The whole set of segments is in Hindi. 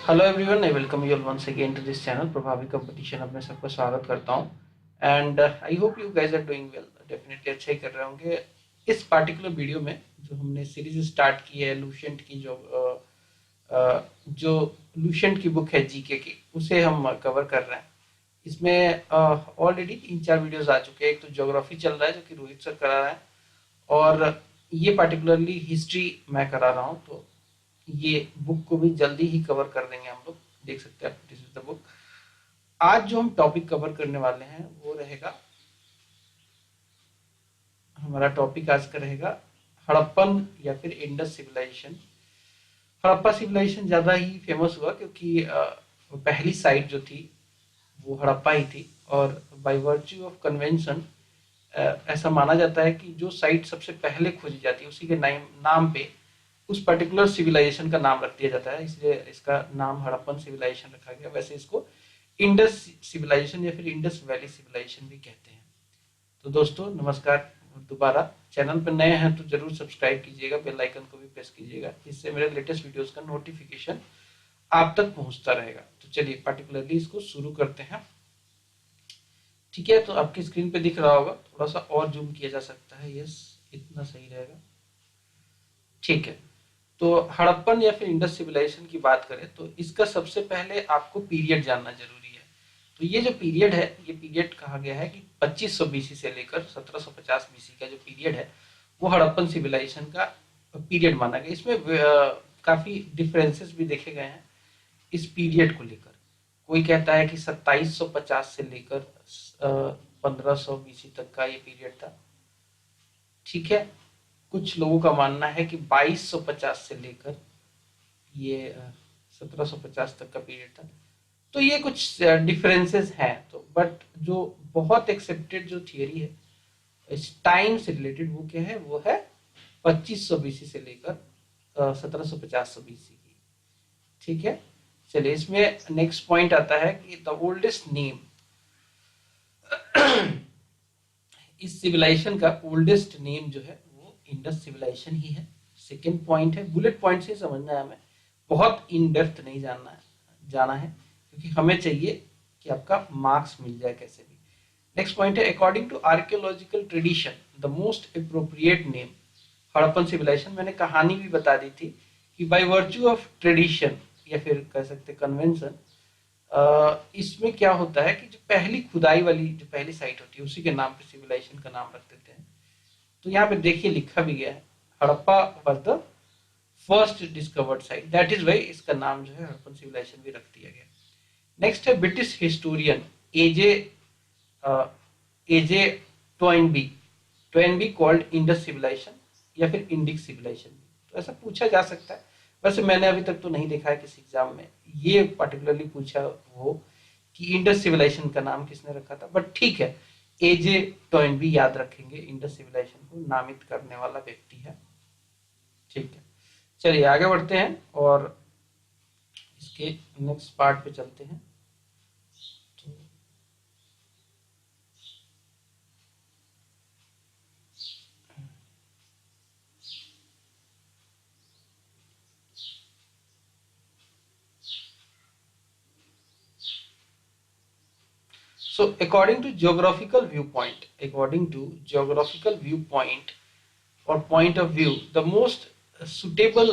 Hello everyone, I welcome you all once again to this channel Prabhavi competition. अब मैं सबका स्वागत करता हूं and I hope you guys are doing well. Definitely अच्छा ही कर रहे होंगे। इस पार्टिकुलर वीडियो में जो हमने सीरीज स्टार्ट की है लूसेंट की, जो लूसेंट की बुक है जीके की, उसे हम कवर कर रहे हैं। इसमें ऑलरेडी 3-4 वीडियोस आ चुके हैं। एक तो ज्योग्राफी चल रहा है जो कि रोहित सर करा रहे हैं, और ये पार्टिकुलरली हिस्ट्री मैं करा रहा हूँ। तो ये बुक को भी जल्दी ही कवर कर देंगे हम लोग। देख सकते हैं दिस इज द बुक। आज जो हम टॉपिक कवर करने वाले हैं वो रहेगा, हमारा टॉपिक आज का रहेगा हड़प्पन या फिर इंडस सिविलाइजेशन। हड़प्पा सिविलाइजेशन ज्यादा ही फेमस हुआ क्योंकि पहली साइट जो थी वो हड़प्पा ही थी, और बाय वर्च्यू ऑफ कन्वेंशन ऐसा माना जाता है कि जो साइट सबसे पहले खोजी जाती है उसी के नाम पे उस पर्टिकुलर सिविलाइजेशन का नाम रख दिया जाता है, इसलिए इसका नाम हड़प्पन सिविलाइजेशन रखा गया। वैसे इसको इंडस सिविलाइजेशन या फिर इंडस वैली सिविलाइजेशन भी कहते हैं। तो दोस्तों नमस्कार। दोबारा चैनल पर नए हैं तो जरूर सब्सक्राइब कीजिएगा, बेल आइकन को भी प्रेस कीजिएगा, इससे मेरे लेटेस्ट वीडियोस का नोटिफिकेशन आप तक पहुंचता रहेगा। तो चलिए पार्टिकुलरली इसको शुरू करते हैं। ठीक है, तो आपकी स्क्रीन पे दिख रहा होगा, थोड़ा सा और जूम किया जा सकता है। यस, इतना सही रहेगा। ठीक है, तो हड़प्पन या फिर इंडस सिविलाइजेशन की बात करें तो इसका सबसे पहले आपको पीरियड जानना जरूरी है। तो ये जो पीरियड है, ये पीरियड कहा गया है कि 2500 बीसी से लेकर 1750 बीसी का जो पीरियड है वो हड़प्पन सिविलाइजेशन का पीरियड माना गया। इसमें काफी डिफरेंसेस भी देखे गए हैं इस पीरियड को लेकर। कोई कहता है कि 2750 से लेकर 1500 बीसी तक का ये पीरियड था। ठीक है, कुछ लोगों का मानना है कि 2250 से लेकर ये 1750 तक का पीरियड था। तो ये कुछ डिफरेंसेस हैं। तो बट जो बहुत एक्सेप्टेड जो थियरी है इस टाइम से रिलेटेड वो क्या है, वो है 2500 बीसी से लेकर 1750 बीसी की। ठीक है, चलिए इसमें नेक्स्ट पॉइंट आता है कि द ओल्डेस्ट नेम, इस सिविलाइजेशन का ओल्डेस्ट नेम जो है वो इंडस सिविलाइजेशन ही है। सेकेंड पॉइंट है, बुलेट पॉइंट से समझना है हमें, बहुत इन डेप्थ नहीं जाना है क्योंकि हमें चाहिए कि आपका मार्क्स मिल जाए कैसे भी। नेक्स्ट पॉइंट है, according to archaeological tradition the most appropriate name Harappan civilisation. मैंने कहानी भी बता दी थी कि बाय वर्च्यू ऑफ ट्रेडिशन या फिर कह सकते कन्वेंशन, इसमें क्या होता है कि जो पहली खुदाई वाली जो पहली साइट होती है उसी के नाम पे सिविलाइजेशन का नाम रख देते हैं। तो यहाँ पे देखिए लिखा भी गया है, Harappa was the first discovered site, that is why इसका नाम जो है हड़प्पन सिविलाइजेशन भी रख दिया गया। नेक्स्ट है British historian A J A J Toynbee Toynbee called Indus civilization या फिर इंडिक सिविलाइजेशन। तो ऐसा पूछा जा सकता है। वैसे मैंने अभी तक तो नहीं देखा है किसी एग्जाम में ये पर्टिकुलरली पूछा हो कि इंडस सिविलाइजेशन का नाम किसने रखा था, बट ठीक है, एजे टोइनबी याद रखेंगे, इंडस सिविलाइजेशन को नामित करने वाला व्यक्ति है। ठीक है, चलिए आगे बढ़ते हैं और इसके नेक्स्ट पार्ट पे चलते हैं। So according to geographical viewpoint or point of view, the most suitable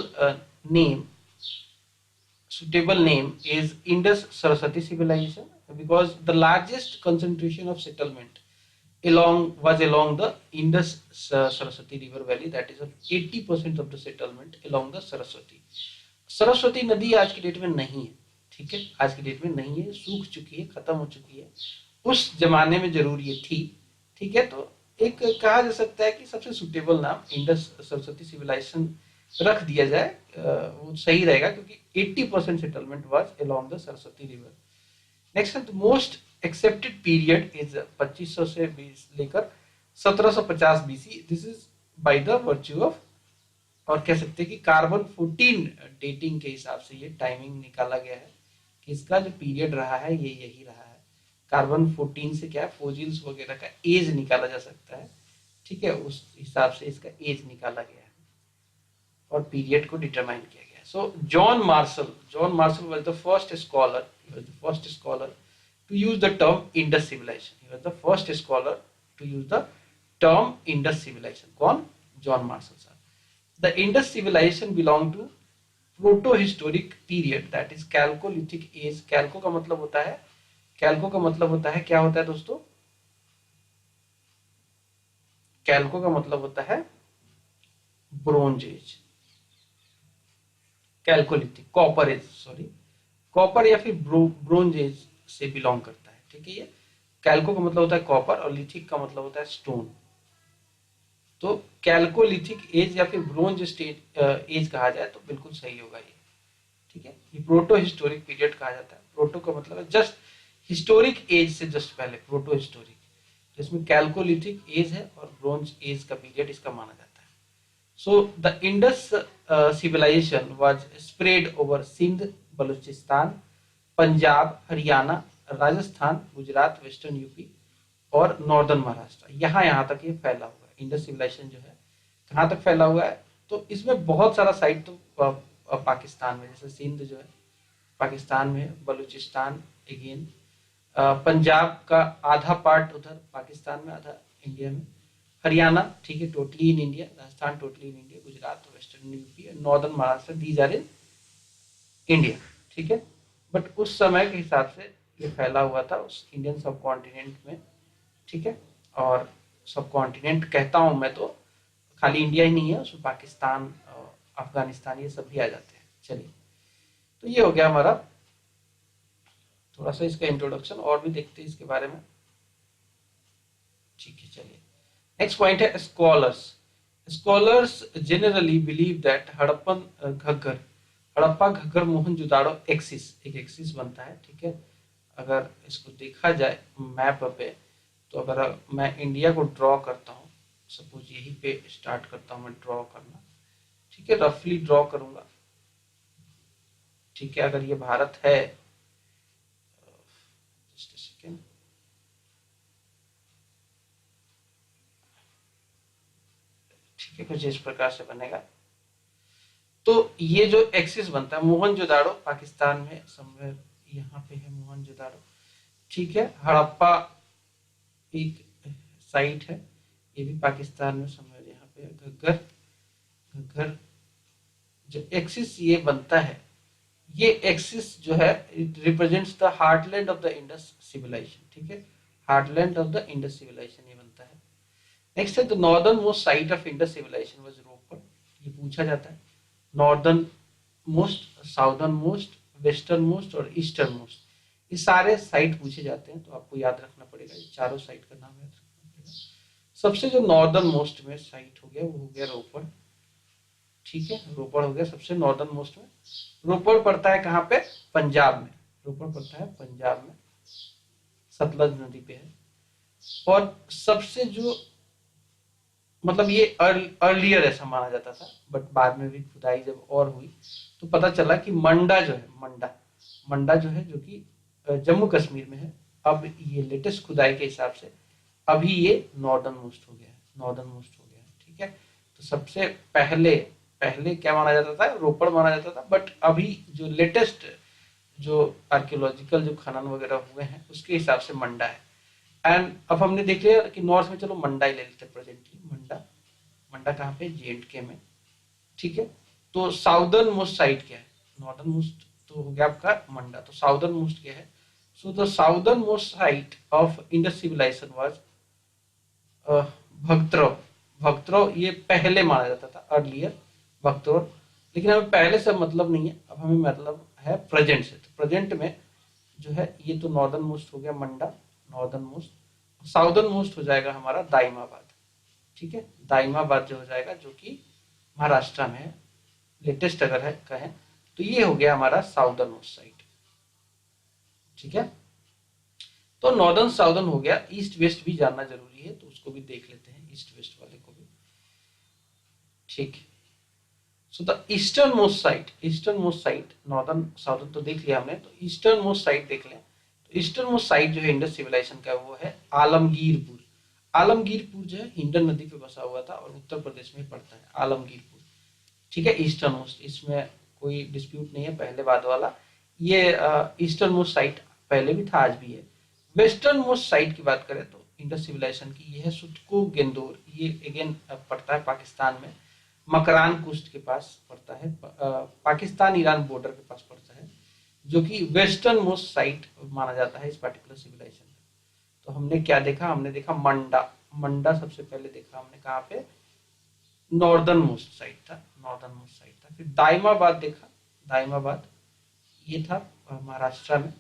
name is Indus Saraswati civilization, because the largest concentration of settlement along the Indus Saraswati river valley, that is 80% of the settlement along the Saraswati. Saraswati नदी आज की डेट में नहीं है। ठीक है, आज की डेट में नहीं है, सूख चुकी है, खत्म हो चुकी है। उस जमाने में जरूर ये थी। ठीक है, तो एक कहा जा सकता है कि सबसे सुटेबल नाम इंडस सरस्वती सिविलाइजेशन रख दिया जाए, वो सही रहेगा क्योंकि 80% settlement was along the Saraswati river. Next है मोस्ट एक्सेप्टेड पीरियड इज 2500 से लेकर 1750 BC. This is by the virtue of, और कह सकते हैं कि कार्बन 14 डेटिंग के हिसाब से ये टाइमिंग निकाला गया है कि इसका जो पीरियड रहा है ये यही रहा है। कार्बन 14 से क्या है, फोजिल्स वगैरह का एज निकाला जा सकता है। ठीक है, उस हिसाब से इसका एज निकाला गया है और पीरियड को डिटरमाइन किया गया है। So John Marshall was the first scholar. He was the first scholar to use the term Indus civilization. He was the first scholar to use the term Indus civilization. कौन? John Marshall साहब. The Indus civilization belong to protohistoric period, that is chalcolithic age. Chalco का मतलब होता है, कैल्को का मतलब होता है, क्या होता है दोस्तों? कैल्को का मतलब होता है bronze age. Chalcolithic, copper age, sorry, copper या फिर ब्रोंज एज से बिलोंग करता है. ठीक है, ये कैल्को का मतलब होता है कॉपर और लिथिक का मतलब होता है स्टोन. तो कैल्कोलिथिक एज या फिर ब्रोंज एज कहा जाए तो बिल्कुल सही होगा ये. ठीक है, ये प्रोटो हिस्टोरिक पीरियड कहा जाता है. प्रोटो का मतलब है जस्ट हिस्टोरिक एज से जस्ट पहले, प्रोटो हिस्टोरिक. तो इसमें कैल्कोलिथिक एज है और ब्रोंज एज का पीरियड इसका माना जाता है. So the Indus civilisation was spread over Sindh, Baluchistan, Punjab, Haryana, Rajasthan, Gujarat, western UP और नॉर्दर्न महाराष्ट्र. यहाँ तक ये फैला हुआ है. इंडस सिविलाइजेशन जो है कहाँ तक फैला हुआ है? तो इसमें बहुत सारा साइट तो पाकिस्तान में, जैसे सिंध जो है पाकिस्तान में, बलूचिस्तान अगेन, पंजाब का आधा पार्ट उधर पाकिस्तान में, आधा इंडिया में, हरियाणा, ठीक है, totally in India, Rajasthan totally in India, Gujarat, western UP, northern Maharashtra, these are in India. ठीक है, बट उस समय के हिसाब से ये फैला हुआ था उस इंडियन सब कॉन्टिनेंट में. ठीक है, और सब कॉन्टिनेंट कहता हूं मैं तो खाली इंडिया ही नहीं है, उसमें पाकिस्तान, अफगानिस्तान, ये सब भी आ जाते हैं. चलिए, तो ये हो गया हमारा थोड़ा सा इसका इंट्रोडक्शन. और भी देखते हैं इसके बारे में. ठीक है, चलिए, नेक्स्ट पॉइंट है scholars. Scholars generally believe that Harappan Ghaggar, Harappa, Ghaggar, Mohenjodaro axis, एक एक्सिस बनता है. ठीक है, अगर इसको देखा जाए मैप पे, तो अगर मैं इंडिया को ड्रॉ करता हूँ, सपोज यहीं पे स्टार्ट करता हूँ मैं ड्रॉ करना. ठीक है, रफली ड्रॉ करूंगा. ठीक है, अगर ये भारत है, जस्ट सेकेंड, ठीक है, कुछ इस प्रकार से बनेगा. तो ये जो एक्सिस बनता है, मोहनजोदाड़ो पाकिस्तान में समवेयर यहाँ पे है मोहनजोदाड़ो. ठीक है, हड़प्पा एक साइट है, ये भी पाकिस्तान में समवेयर यहाँ पे. घग्गर, घग्गर जो एक्सिस ये बनता है, ये एक्सिस जो है it represents the heartland of the Indus civilisation. ठीक है, heartland of the Indus civilisation ये बनता है. नेक्स्ट है the northern most site of Indus civilisation was Ropar. ये पूछा जाता है, northern most, southern most, western most और ईस्टर्न मोस्ट, ये सारे साइट पूछे जाते हैं. तो आपको याद रखना पड़ेगा, ये चारों साइट का नाम याद रखना पड़ेगा. सबसे जो नॉर्दर्न मोस्ट में साइट हो गया वो हो गया रोपड़. ठीक है, रोपड़ हो गया सबसे नॉर्दर्न मोस्ट में. रोपड़ पड़ता है कहाँ पे? पंजाब में. रोपड़ पड़ता है पंजाब में, सतलज नदी पे है. और सबसे जो मतलब ये अर्लियर ऐसा माना जाता था, बट बाद में भी खुदाई जब और हुई तो पता चला कि मंडा जो है, मंडा जो है, जो कि जम्मू कश्मीर में है, अब ये लेटेस्ट खुदाई के हिसाब से अभी ये नॉर्दर्न मोस्ट हो गया है, नॉर्दर्न मोस्ट हो गया है. ठीक है, तो सबसे पहले क्या माना जाता था? रोपड़ माना जाता था, बट अभी जो लेटेस्ट जो आर्कियोलॉजिकल जो खनन वगैरह हुए हैं उसके हिसाब से मंडा है. एंड अब हमने देख लिया कि नॉर्थ में, चलो मंडा ही ले लेते हैं प्रेजेंटली. मंडा कहाँ पे? J&K में. ठीक है, तो साउदर्न मोस्ट साइट क्या है? नॉर्दर्न मोस्ट तो हो गया आपका मंडा, तो साउदर्न मोस्ट क्या है? So the southern most site of Indus civilisation was Bhagatrav. Bhagatrav ये पहले माना जाता था, अर्लियर भगत्रव, लेकिन हमें पहले से मतलब नहीं है, अब हमें मतलब है प्रेजेंट से. तो प्रेजेंट में जो है ये तो नॉर्दर्न मोस्ट हो गया मंडा, नॉर्दर्न मोस्ट. साउदर्न मोस्ट हो जाएगा हमारा दाइमाबाद. ठीक है, दाइमाबाद जो हो जाएगा, जो कि महाराष्ट्र में है, लेटेस्ट अगर है कहें तो ये हो गया हमारा साउदर्न मोस्ट साइट. ठीक है, तो नॉर्दर्न साउदर्न हो गया. ईस्ट वेस्ट भी जानना जरूरी है, तो उसको भी देख लेते हैं, ईस्ट वेस्ट वाले को भी. ठीक, so the eastern most site, northern southern तो देख लिया हमने, तो ईस्टर्न मोस्ट साइट देख लें. तो ईस्टर्न मोस्ट साइट जो है इंडस सिविलाइजेशन का वो है आलमगीरपुर. आलमगीरपुर जो है हिंडन नदी पे बसा हुआ था और उत्तर प्रदेश में पड़ता है आलमगीरपुर. ठीक है, ईस्टर्न मोस्ट, इसमें कोई डिस्प्यूट नहीं है, पहले बाद वाला। ये ईस्टर्न मोस्ट साइट पहले भी था, आज भी है। वेस्टर्न मोस्ट साइट की बात करें तो इंडस सिविलाइजेशन की ये है सुतको गेंदोर। ये अगेन पड़ता है पाकिस्तान में, मकरान कुस्ट के पास पड़ता है, पाकिस्तान ईरान बॉर्डर के पास पड़ता है, जो कि वेस्टर्न मोस्ट साइट माना जाता है इस पर्टिकुलर सिविलाइजेशन में। तो हमने क्या देखा, हमने देखा मंडा। मंडा सबसे पहले देखा हमने कहाँ पे, नॉर्दर्न मोस्ट साइट था, नॉर्दर्न मोस्ट साइट था। फिर दाइमाबाद देखा, दाइमाबाद ये था महाराष्ट्र में।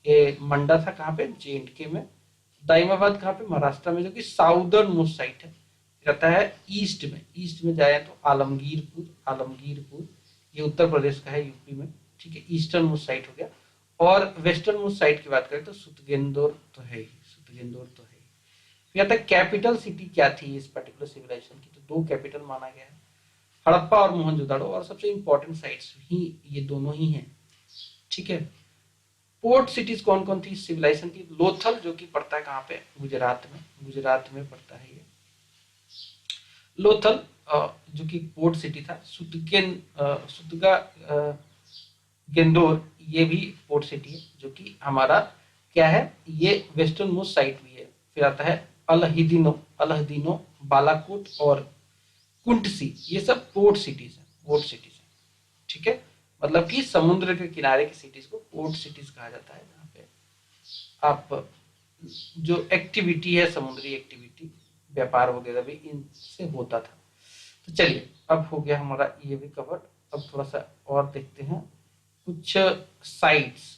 ये मंडा था कहाँ पे, JNK में। दाइमाबाद कहाँ पे, महाराष्ट्र में, जो कि साउदर्न मोस्ट साइट है, रहता है ईस्ट में। ईस्ट में जाए तो आलमगीरपुर, आलमगीरपुर ये उत्तर प्रदेश का है, यूपी में, ठीक है, ईस्टर्न मोस्ट साइट हो गया। और वेस्टर्न मोस्ट साइट की बात करें तो सुतगेंदोर तो है ही, सुतगेंदोर तो है ही। फिर तक कैपिटल सिटी क्या थी इस पर्टिकुलर सिविलाइजेशन की, तो दो कैपिटल माना गया है, हड़प्पा और मोहनजोदाड़ो, और सबसे इंपॉर्टेंट साइट्स ही ये दोनों ही हैं, ठीक है। पोर्ट सिटीज कौन कौन थी सिविलाइजेशन की, लोथल जो कि पड़ता है कहाँ पे, गुजरात में, गुजरात में पड़ता है ये लोथल, जो कि पोर्ट सिटी था। सुतगा गेंदोर ये भी पोर्ट सिटी है, जो कि हमारा क्या है, ये वेस्टर्न मोस्ट साइट भी है। फिर आता है अलहदीनो, अलहदीनो, बालाकोट और कुंटसी, ये सब पोर्ट सिटीज है, पोर्ट सिटीज है, ठीक है। मतलब कि समुद्र के किनारे की सिटीज को पोर्ट सिटीज कहा जाता है, जहाँ पे आप जो एक्टिविटी है, समुद्री एक्टिविटी, व्यापार वगैरह भी इनसे होता था। तो चलिए, अब हो गया हमारा ये भी कवर। अब थोड़ा सा और देखते हैं कुछ साइट्स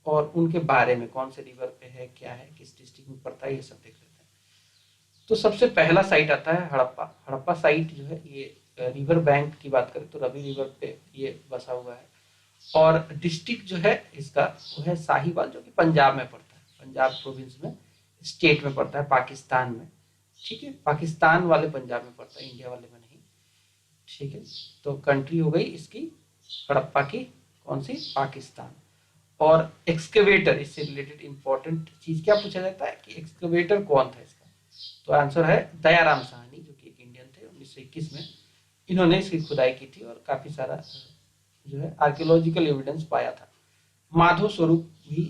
और उनके बारे में, कौन से रिवर पे है, क्या है, किस डिस्ट्रिक्ट में पड़ता है, ये सब देख लेते हैं। तो सबसे पहला साइट आता है हड़प्पा। हड़प्पा साइट जो है ये रिवर बैंक की बात करें तो रवि रिवर पे ये बसा हुआ है। और डिस्ट्रिक्ट जो है इसका वो है साहिवाल, जो कि पंजाब में पड़ता है, पंजाब प्रोविंस में, स्टेट में पड़ता है, पाकिस्तान में, ठीक है। पाकिस्तान वाले पंजाब में पड़ता है, इंडिया वाले में नहीं, ठीक है। तो कंट्री हो गई इसकी हड़प्पा की, कौन सी, पाकिस्तान। और एक्सकेवेटर, इससे रिलेटेड इंपॉर्टेंट चीज क्या पूछा जाता है कि एक्सकेवेटर कौन था इसका, तो आंसर है दयाराम साहनी, जो कि एक इंडियन थे। 1921 में इन्होंने इसकी खुदाई की थी और काफी सारा जो है आर्कियोलॉजिकल एविडेंस पाया था। माधव स्वरूप भी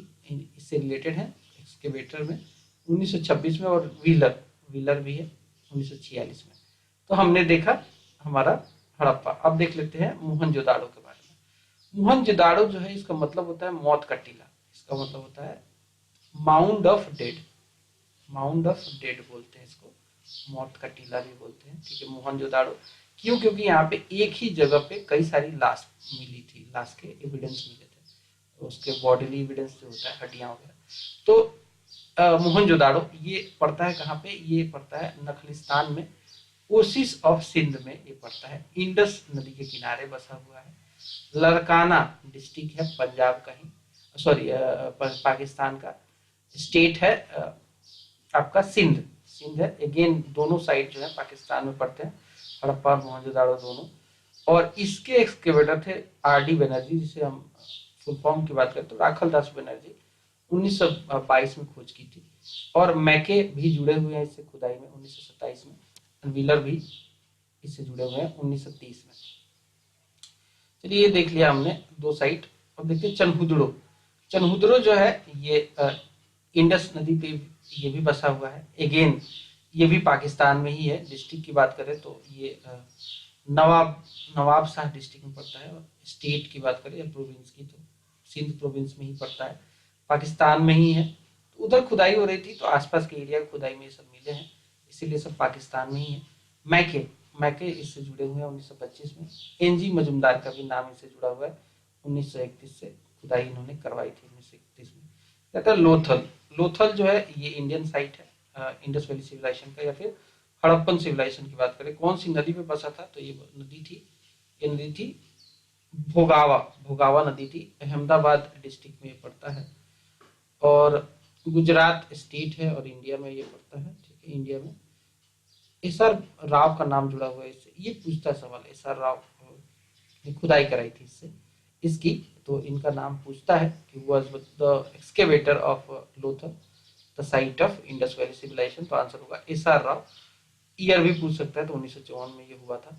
इससे रिलेटेड है एक्सकेवेटर में, 1926 में। और व्हीलर, व्हीलर भी है 1946 में। तो हमने देखा हमारा हड़प्पा। अब देख लेते हैं मोहनजोदाड़ो के बारे में। मोहनजोदाड़ो जो है इसका मतलब होता है मौत का टीला, इसका मतलब होता है mound of dead, mound of dead बोलते हैं इसको, मौत का टीला भी बोलते हैं, ठीक है, मोहनजोदाड़ो। क्यों, क्योंकि यहाँ पे एक ही जगह पे कई सारी लाश मिली थी, लाश के एविडेंस मिले थे, तो उसके बॉडीली एविडेंस जो होता है, हड्डियां वगैरह। तो मोहनजोदाड़ो ये पड़ता है कहाँ पे, ये पड़ता है नखलिस्तान में, ओसिस ऑफ सिंध में ये पड़ता है, इंडस नदी के किनारे बसा हुआ है। लड़काना डिस्ट्रिक्ट है पंजाब का ही, सॉरी पाकिस्तान का। स्टेट है आपका सिंध, सिंध है। अगेन दोनों साइड जो है पाकिस्तान में पड़ते हैं, हड़प्पा और मोहनजोदाड़ो दोनों। और इसके एक्सकेवेटर थे RD बनर्जी, जिसे हम फुल फॉर्म की बात करें तो राखल दास बनर्जी, 1922 में खोज की थी। और मैके भी जुड़े हुए हैं इससे खुदाई में 1927 में, व्हीलर भी इससे जुड़े हुए हैं 1930 में। चलिए ये देख लिया हमने दो साइट। अब देखते हैं चनहुदड़ो। चनहुदड़ो जो है ये इंडस नदी पे ये भी बसा हुआ है। अगेन ये भी पाकिस्तान में ही है। डिस्ट्रिक्ट की बात करें तो ये नवाब शाह डिस्ट्रिक्ट में पड़ता है। और स्टेट की बात करें या प्रोविंस की तो सिंध प्रोविंस में ही पड़ता है, पाकिस्तान में ही है। तो उधर खुदाई हो रही थी तो आसपास के एरिया की खुदाई में ये सब मिले हैं, इसीलिए सब पाकिस्तान में ही है। मैके, मैके इससे जुड़े हुए हैं 1925 में। NG मजुमदार का भी नाम इससे जुड़ा हुआ है, 1931 से खुदाई इन्होंने करवाई थी 1931 में। कहता है लोथल। लोथल जो है ये इंडियन साइट है इंडस वैली सिविलाइजेशन का। या फिर हड़प्पन सिविलाइजेशन की बात करें, कौन सी नदी पे बसा था, तो ये नदी थी, ये नदी थी भोगावा, भोगावा नदी थी, अहमदाबाद डिस्ट्रिक्ट में ये पड़ता है। और गुजरात स्टेट है और इंडिया में ये पड़ता है, ठीक है, इंडिया में। SR राव का नाम जुड़ा हुआ है इससे। ये पूछता सवाल, SR राव ने खुदाई कराई थी इससे इसकी, तो इनका नाम पूछता है कि was the excavator of Lothal the site of Indus valley civilisation. तो आंसर होगा SR राव। ईयर भी पूछ सकता है, तो 1954 में ये हुआ था।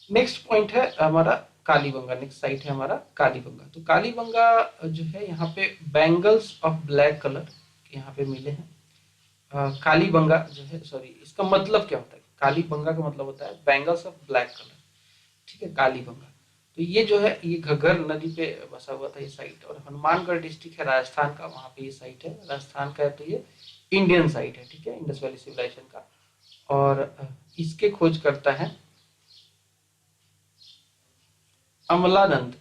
नेक्स्ट पॉइंट है हमारा कालीबंगा। नेक्स्ट साइट है हमारा कालीबंगा। तो कालीबंगा जो है यहाँ पे बैंगल्स ऑफ ब्लैक कलर यहाँ पे मिले हैं। कालीबंगा जो है, सॉरी, इसका मतलब क्या होता है? कालीबंगा का मतलब होता है बैंगल्स ऑफ ब्लैक कलर। ठीक है, कालीबंगा। तो ये जो है ये घग्गर नदी पे बसा हुआ था ये साइट, और हनुमानगढ़ डिस्ट्रिक्ट है राजस्थान का, वहां पे ये साइट है। राजस्थान का है तो ये इंडियन साइट है। ठीक है, इंडस वैली सिविलाइजेशन का। और इसके खोज करता है अमलानंद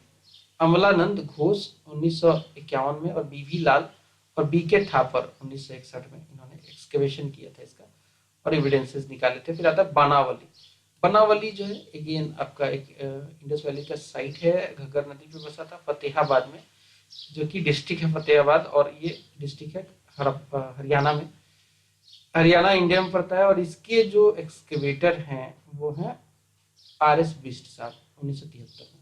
अमलानंद घोष 1951 में, और बीवी लाल और बीके थापर 1961 में इन्होंने एक्सकेवेशन किया था इसका और एविडेंसेस निकाले थे। फिर आता है बनावली। बनावली जो है अगेन आपका एक इंडस वैली का साइट है, घग्गर नदी पे बसा था, फतेहाबाद में, जो कि डिस्ट्रिक्ट है फतेहाबाद, और ये डिस्ट्रिक्ट है हरियाणा में। हरियाणा इंडिया में पड़ता है। और इसके जो एक्सकेवेटर हैं वो हैं RS बिस्ट साहब 1973 में।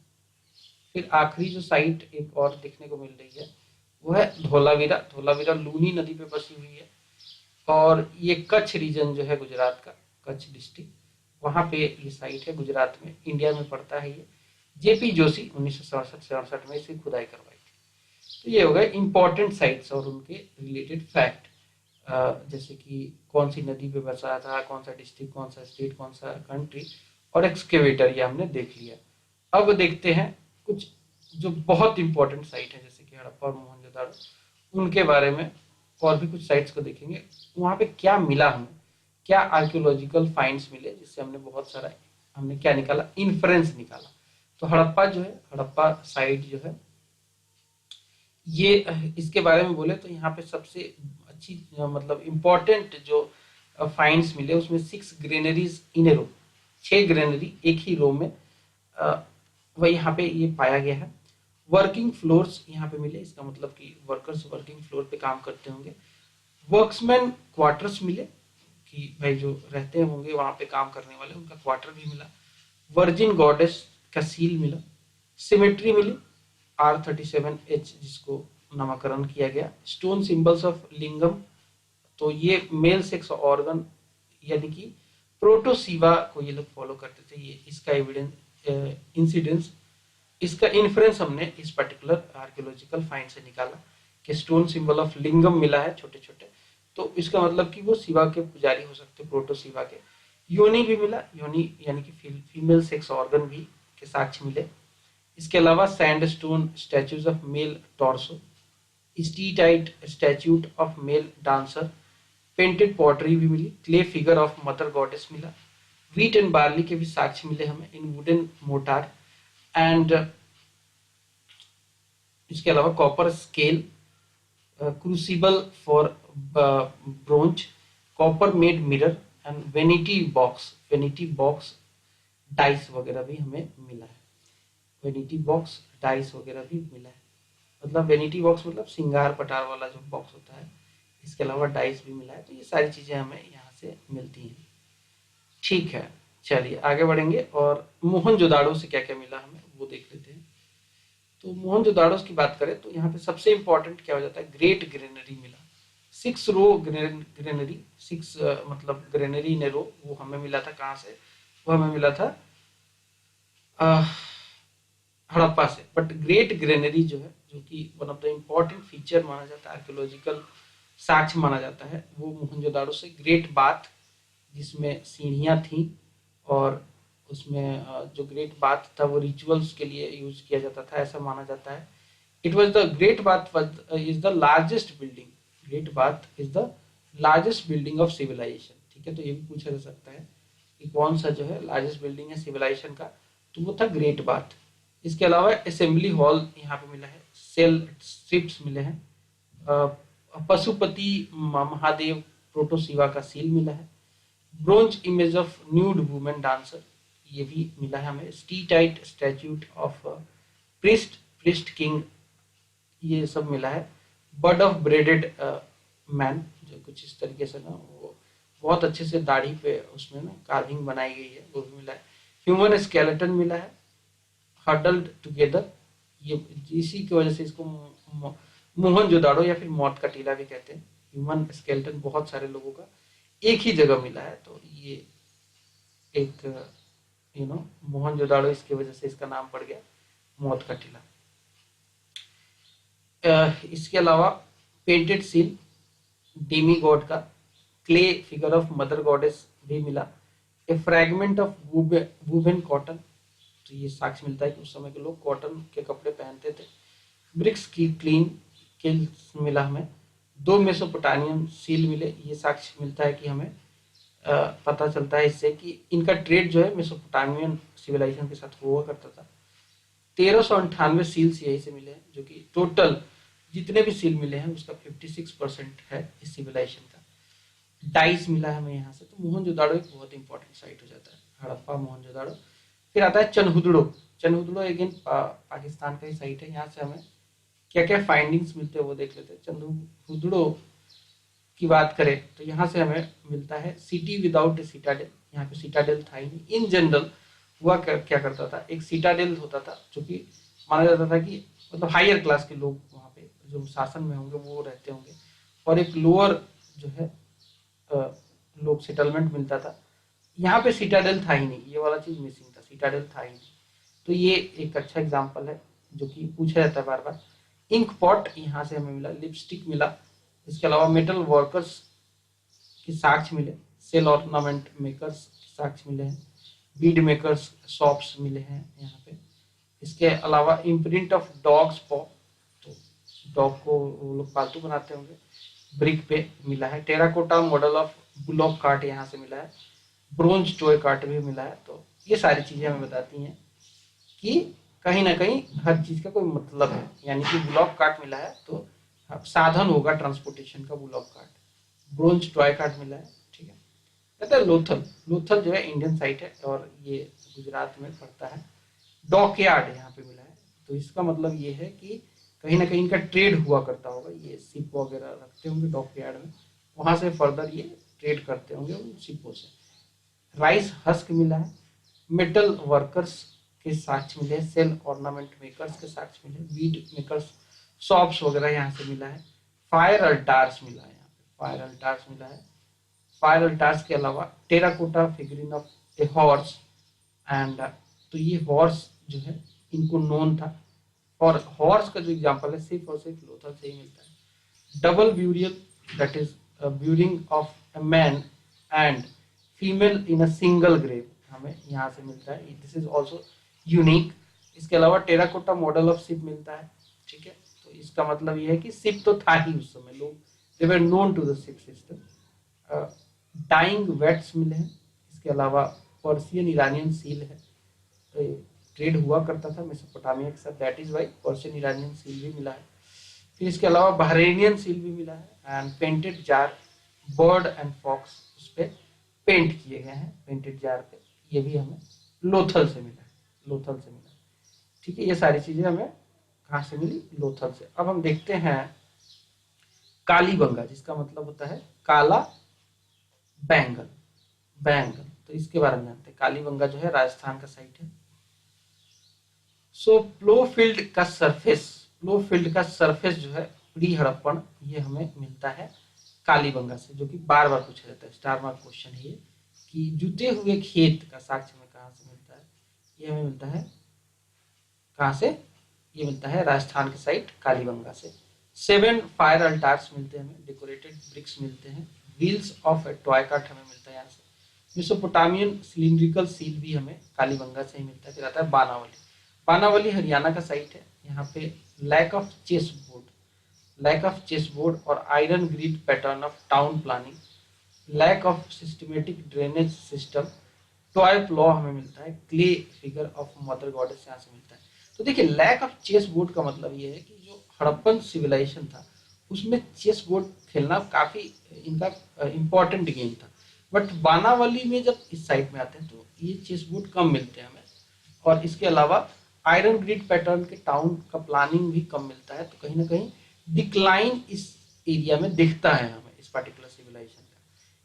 फिर आखिरी जो साइट एक और देखने को मिल रही है वो है धोलावीरा। धोलावीरा लूनी नदी पे बसी हुई है, और ये कच्छ रीजन जो है गुजरात का, कच्छ डिस्ट्रिक्ट, वहां पे ये साइट है, गुजरात में, इंडिया में पड़ता है ये। JP जोशी 1967 में इसकी खुदाई करवाई थी। तो ये हो गए इंपॉर्टेंट साइट्स और उनके रिलेटेड फैक्ट, जैसे कि कौन सी नदी पे बसा था, कौन सा डिस्ट्रिक्ट, कौन सा स्टेट, कौन सा कंट्री, और एक्सकेवेटर, ये हमने देख लिया। अब देखते हैं कुछ जो बहुत इंपॉर्टेंट साइट है, जैसे कि हड़प्पा और मोहनजोदाड़ो, उनके बारे में। और भी कुछ साइट्स को देखेंगे, वहां पे क्या मिला हमें, क्या आर्कियोलॉजिकल फाइंड्स मिले, जिससे हमने बहुत सारा, हमने क्या निकाला, इन्फ्रेंस निकाला। तो हड़प्पा जो है, हड़प्पा साइट जो है, ये इसके बारे में बोले तो यहाँ पे सबसे अच्छी मतलब इम्पोर्टेंट जो फाइंड्स मिले उसमें 6 ग्रेनरीज इन ए रो, 6 ग्रेनरी एक ही रो में वह यहाँ पे ये पाया गया है। वर्किंग फ्लोर्स यहाँ पे मिले, इसका मतलब कि वर्कर्स वर्किंग फ्लोर पे काम करते होंगे। वर्क्समैन क्वार्टर्स मिले, कि भाई जो रहते होंगे वहां पे काम करने वाले, उनका क्वार्टर भी मिला। वर्जिन गॉडेस का सील मिला। सिमेट्री मिली R37H, जिसको नामकरण किया गया। स्टोन सिंबल्स ऑफ लिंगम, तो ये मेल सेक्स ऑर्गन यानी कि प्रोटोसीवा को ये लोग फॉलो करते थे, ये इसका एविडेंस इंसिडेंस, इसका इन्फ्रेंस हमने इस पर्टिकुलर आर्कियोलॉजिकल फाइंड से निकाला कि स्टोन सिंबल ऑफ लिंगम मिला है छोटे छोटे, तो इसका मतलब कि वो शिवा के पुजारी हो सकते, प्रोटो शिवा के। योनि भी मिला, योनि यानी कि फीमेल सेक्स ऑर्गन भी के साक्ष्य मिले। इसके अलावा sandstone statues of male torso, steatite statue of male dancer, painted pottery भी मिली, clay figure of mother goddess मिला। व्हीट एंड बार्ली के भी साक्ष्य मिले हमें इन वुडन मोटार। एंड इसके अलावा copper scale, crucible for bronze, copper made mirror and vanity box dice वगैरह भी हमें मिला है। वेनिटी बॉक्स डाइस वगैरह भी मिला है, मतलब वेनिटी बॉक्स मतलब सिंगार पटार वाला जो बॉक्स होता है। इसके अलावा डाइस भी मिला है। तो ये सारी चीजें हमें यहाँ से मिलती हैं। ठीक है, चलिए आगे बढ़ेंगे और मोहनजोदाड़ो से क्या क्या मिला हमें वो देख लेते हैं। तो मोहनजोदाड़ो की बात करें तो यहाँ पे सबसे इंपॉर्टेंट क्या हो जाता है, ग्रेट ग्रेनरी मिला। 6 रो ग्रेनरी, 6 मतलब ग्रेनरी इन रो, वो हमें मिला था कहाँ से? वो हमें मिला था हड़प्पा से। बट ग्रेट ग्रेनरी जो है, जो कि one of the important feature माना जाता है, आर्कियोलॉजिकल साक्ष्य माना जाता है, वो मोहनजोदाड़ो से। ग्रेट बाथ, जिसमें सीढ़ियां थी, और उसमें जो ग्रेट बाथ था वो रिचुअल्स के लिए यूज किया जाता था, ऐसा माना जाता है। It was the great bath is the largest building, great bath is the largest building of civilisation. ठीक है, तो ये भी पूछा जा सकता है कि कौन सा जो है लार्जेस्ट बिल्डिंग है सिविलाइजेशन का, तो वो था ग्रेट बाथ। इसके अलावा असेंबली हॉल यहाँ पे मिला है, सेल स्ट्रिप्स मिले हैं, पशुपति महादेव प्रोटो शिवा का सील मिला है। Bronze image of nude women dancer, ये भी मिला है हमें। Steatite statue of priest king, ये सब मिला है। बर्ड ऑफ ब्रेडेड मैन, जो कुछ इस तरीके से ना, वो बहुत अच्छे से दाढ़ी पे उसमें ना कार्विंग बनाई गई है, वो भी मिला है। ह्यूमन स्केलेटन मिला है, हडल्ड टुगेदर, ये इसी की वजह से इसको मोहनजोदाड़ो या फिर मौत का टीला भी कहते हैं। ह्यूमन स्केलेटन बहुत सारे लोगों का एक ही जगह मिला है, तो ये एक मोहनजोदाड़ो, इसकी वजह से इसका नाम पड़ गया मौत का टीला। इसके अलावा पेंटेड सील डेमी गॉड का, clay figure of mother goddess भी मिला, ए फ्रैगमेंट ऑफ वुवेन कॉटन, तो ये साक्ष्य मिलता है कि उस समय के लोग कॉटन के कपड़े पहनते थे। ब्रिक्स की क्लीन किल्स मिला हमें, 2 मेसोपोटामियन सील मिले, ये साक्ष्य मिलता है कि हमें पता चलता है इससे कि इनका ट्रेड जो है मेसोपोटामियन सिविलाइजेशन के साथ हुआ करता था। 1398 सील्स यही से मिले हैं, जो कि टोटल जितने भी सील मिले हैं उसका 56% है इस सिविलाइजेशन का। डाइस मिला है हमें यहाँ से, तो मोहनजोदाड़ो एक बहुत इंपॉर्टेंट साइट हो जाता है, हड़प्पा मोहनजोदाड़ो। फिर आता है चनहुदड़ो। चनहुदड़ो अगेन पाकिस्तान का ही साइट है। यहाँ से हमें क्या क्या फाइंडिंग्स मिलते हैं वो देख लेते हैं। चनहुदड़ो की बात करें तो यहाँ से हमें मिलता है सिटी विदाउट ए सिटाडेल, यहाँ पे सिटाडेल था ही नहीं। इन जनरल हुआ क्या करता था, एक सिटाडेल होता था जो कि माना जाता था कि मतलब हायर क्लास के लोग वहाँ पे जो शासन में होंगे वो रहते होंगे, और एक लोअर जो है लोग सेटलमेंट मिलता था। यहाँ पे सिटाडेल था ही नहीं, ये वाला चीज मिसिंग था, सिटाडेल था ही नहीं। तो ये एक अच्छा एग्जाम्पल है जो कि पूछा जाता है बार बार। इंक पॉट यहाँ से हमें मिला, लिपस्टिक मिला, इसके अलावा मेटल वर्कर्स के साक्ष्य मिले, सेल ऑर्नामेंट मेकर्स के साक्ष्य मिले हैं, बीड मेकर्स शॉप्स मिले हैं यहाँ पे। इसके अलावा इम्प्रिंट ऑफ डॉग्स पॉ, तो डॉग को वो लोग पालतू बनाते होंगे, ब्रिक पे मिला है। Terracotta model of bullock cart यहाँ से मिला है, ब्रोंज टॉय कार्ट भी मिला है। तो ये सारी चीजें हमें बताती हैं कि कहीं ना कहीं हर चीज का कोई मतलब है, यानी कि ब्लॉक कार्ट मिला है तो साधन होगा ट्रांसपोर्टेशन का block cart. Bronze toy cart मिला है, ठीक है। कहते हैं लोथल, लोथल जो है इंडियन साइट है और ये गुजरात में पड़ता है। डॉकयार्ड यहाँ पे मिला है, तो इसका मतलब ये है कि कहीं ना कहीं इनका ट्रेड हुआ करता होगा, ये शिप वगैरह रखते होंगे डॉकयार्ड में, वहां से फर्दर ये ट्रेड करते होंगे उन शिपों से। राइस हस्क मिला है, मेटल वर्कर्स के साक्ष्य मिले, सेल ऑर्नामेंट मेकर्स के साक्ष्य मिले, बीड मेकर्स शॉप्स वगैरह यहाँ से मिला है। फायर अल्टार्स मिला है, यहाँ पे फायर अल्टार्स मिला है। फायर अल्टार्स के अलावा terracotta figurine of a horse and, तो ये हॉर्स जो है इनको नोन था, और हॉर्स का जो एग्जांपल है सिर्फ और सिर्फ लोथल से ही मिलता है। Double burial, that is burying of a man and female in a single grave, हमें यहाँ से मिलता है, दिस इज ऑल्सो यूनिक। इसके अलावा टेराकोटा मॉडल ऑफ शिप मिलता है, ठीक है। तो इसका मतलब ये है कि शिप तो था ही उस समय, लोग they were known to the ship system. Dyeing vats मिले हैं, इसके अलावा पर्शियन ईरानियन सील है, तो ट्रेड हुआ करता था मेसोपोटामिया के साथ, that is why Persian Iranian seal भी मिला है। फिर इसके अलावा बहरेनियन सील भी मिला है and painted jar, bird and fox उस पर पेंट किए गए हैं पेंटेड जार पे, ये भी हमें लोथल से मिला है, लोथल से मिला, ठीक है। ये सारी चीजें हमें कहाँ से मिली, लोथल से। अब हम देखते हैं कालीबंगा, जिसका मतलब होता है काला बैंगल, बैंगल, तो इसके बारे में जानते हैं। कालीबंगा जो है राजस्थान का साइट है। सो प्लोफील्ड का सरफेस, प्लोफील्ड का सरफेस जो है प्री हड़प्पन, ये हमें मिलता है कालीबंगा से, जो कि बार बार पूछा जाता है, स्टार मार्क क्वेश्चन है ये, कि जुते हुए खेत का साक्ष्य हमें कहाँ से मिलता है। ये हमें मिलता है कहाँ से, ये मिलता है राजस्थान के साइट कालीबंगा से। 7 फायर अल्टार्स मिलते हैं हमें, डेकोरेटेड ब्रिक्स मिलते हैं, wheels of A toy cart हमें मिलता है यहाँ से। मेसोपोटामियन सिलिंड्रिकल सील भी हमें कालीबंगा से ही मिलता है। फिर आता है बानावली, बानावली हरियाणा का साइट है। यहाँ पे lack of chess board, lack of chess board और iron grid pattern of town planning, lack of systematic drainage system, toy plough हमें मिलता है, clay figure of mother goddess यहाँ से मिलता है। तो देखिए लैक ऑफ चेस बोर्ड का मतलब ये है कि जो हड़प्पन सिविलाइजेशन था उसमें चेस बोर्ड खेलना काफी इनका इम्पोर्टेंट गेम था, बट बानावली में जब इस साइड में आते हैं तो ये चेस बोर्ड कम मिलते हैं हमें। और इसके अलावा आयरन ग्रिड पैटर्न के टाउन का प्लानिंग भी कम मिलता है, तो कहीं ना कहीं डिक्लाइन इस एरिया में दिखता है हमें इस पर्टिकुलर सिविलाइजेशन का।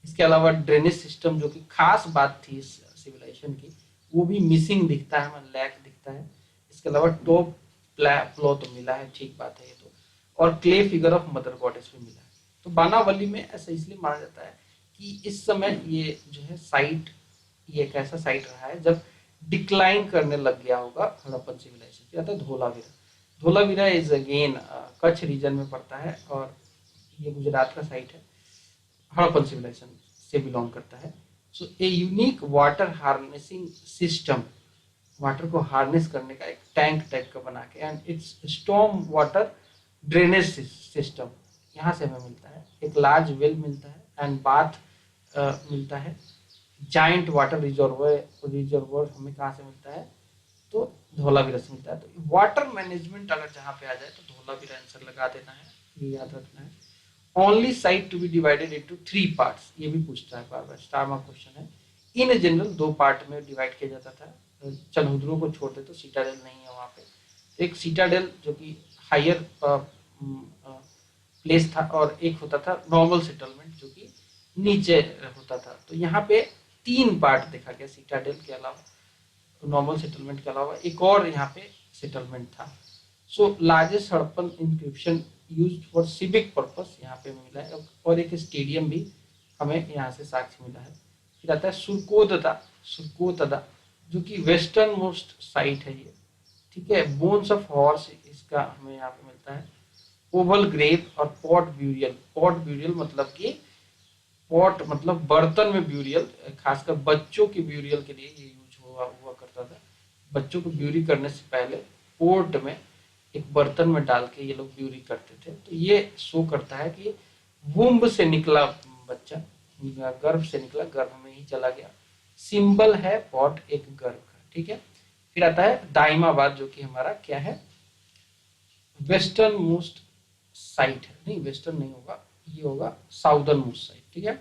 इसके अलावा ड्रेनेज सिस्टम जो कि खास बात थी इस सिविलाइजेशन की, वो भी मिसिंग दिखता है हमें, लैक दिखता है। इसके अलावा टॉप प्लॉ तो मिला है, ठीक बात है ये तो, और clay figure of mother goddess भी मिला है। तो बानावली में ऐसा इसलिए माना जाता है कि इस समय ये जो है साइट, ये एक ऐसा साइट रहा है जब डिक्लाइन करने लग गया होगा हड़प्पन सिविलाइजेशन। फिर आता है Dholavira. Dholavira is again Kutch region में पड़ता है और ये गुजरात का साइट है, हड़प्पन सिविलाइजेशन से बिलोंग करता है। So a unique water harnessing system, water को हार्नेस करने का एक टैंक टाइप का बना के, and its storm water drainage system यहाँ से हमें मिलता है। एक लार्ज वेल मिलता है एंड बाथ मिलता है। जाइंट वाटर रिजर्वर हमें कहाँ से मिलता है, तो धोलावीरा से मिलता है। तो वाटर मैनेजमेंट अगर जहाँ पे आ जाए तो धोलावीरा आंसर लगा देना है, ये याद रखना है। Only site to be divided into 3 parts, ये भी पूछता है बार बार, स्टार मार्क क्वेश्चन है। इन जनरल 2 पार्ट में डिवाइड किया जाता था, चनहुद्रो को छोड़ दे तो सीटाडेल नहीं है वहाँ पे। एक सीटाडेल जो कि हायर प्लेस था, और एक होता था नॉर्मल सेटलमेंट जो कि नीचे होता था। तो यहाँ पे 3 पार्ट देखा गया, सीटाडेल के अलावा, नॉर्मल सेटलमेंट के अलावा एक और यहाँ पे सेटलमेंट था। So largest Harappan inscription used for civic purpose यहाँ पे मिला है, और एक स्टेडियम भी हमें यहाँ से साक्ष्य मिला है। फिर आता है सुरकोतदा जो कि वेस्टर्न मोस्ट साइट है ये, ठीक है। बोन्स ऑफ हॉर्स इसका हमें यहाँ पे मिलता है। ओवल ग्रेव और पॉट ब्यूरियल मतलब कि पॉट मतलब बर्तन में ब्यूरियल, खासकर बच्चों के ब्यूरियल के लिए ये यूज हुआ करता था। बच्चों को ब्यूरी करने से पहले पोर्ट में एक बर्तन में डाल के ये लोग ब्यूरी करते थे। तो ये शो करता है कि वुम्ब से निकला बच्चा, गर्भ से निकला, गर्भ में ही चला गया। सिंबल है पॉट एक गर्भ का, ठीक है। फिर आता है दाइमाबाद जो कि हमारा क्या है, वेस्टर्न मोस्ट साइट है, नहीं वेस्टर्न नहीं होगा, ये होगा साउदर्न मोस्ट साइट, ठीक है।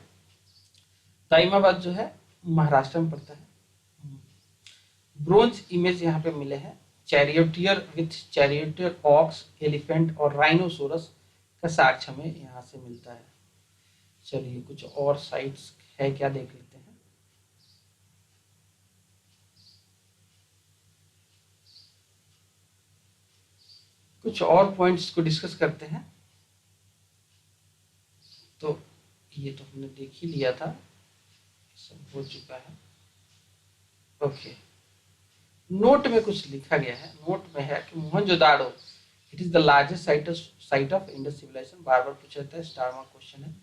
दाइमाबाद जो है महाराष्ट्र में पड़ता है। ब्रोंज इमेज यहाँ पे मिले हैं, चैरियटियर ऑक्स, एलिफेंट और राइनोसोरस का साक्ष्य हमें यहाँ से मिलता है। चलिए कुछ और साइट्स है क्या देख लेते हैं। कुछ और पॉइंट्स को डिस्कस करते हैं। तो ये तो हमने देख ही लिया था, सब हो चुका है। ओके, नोट में कुछ लिखा गया है। नोट में है कि Mohenjodaro it is the largest site of Indus civilization. बार बार पूछा जाता है, स्टार मार्क क्वेश्चन है।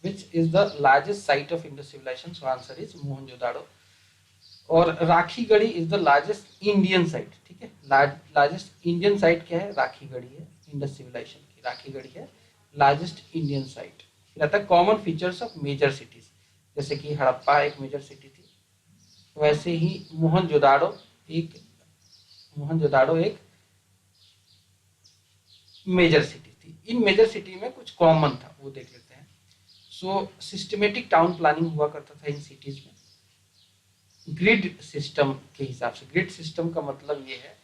Which is the largest site of Indus civilization, so answer is Mohenjodaro. और Rakhigarhi is the largest Indian site, ठीक है। लार्जेस्ट इंडियन साइट क्या है, राखीगढ़ी है, इंडस सिविलाइजेशन की राखीगढ़ी है लार्जेस्ट इंडियन साइट। फिर आता है common features of major cities, जैसे कि हड़प्पा एक मेजर सिटी थी, वैसे ही मोहनजोदाड़ो एक मेजर सिटी थी। इन मेजर सिटी में कुछ कॉमन था, वो देख लेते हैं। सो सिस्टमेटिक टाउन प्लानिंग हुआ करता था इन सिटीज में, ग्रिड सिस्टम के हिसाब से। ग्रिड सिस्टम का मतलब ये है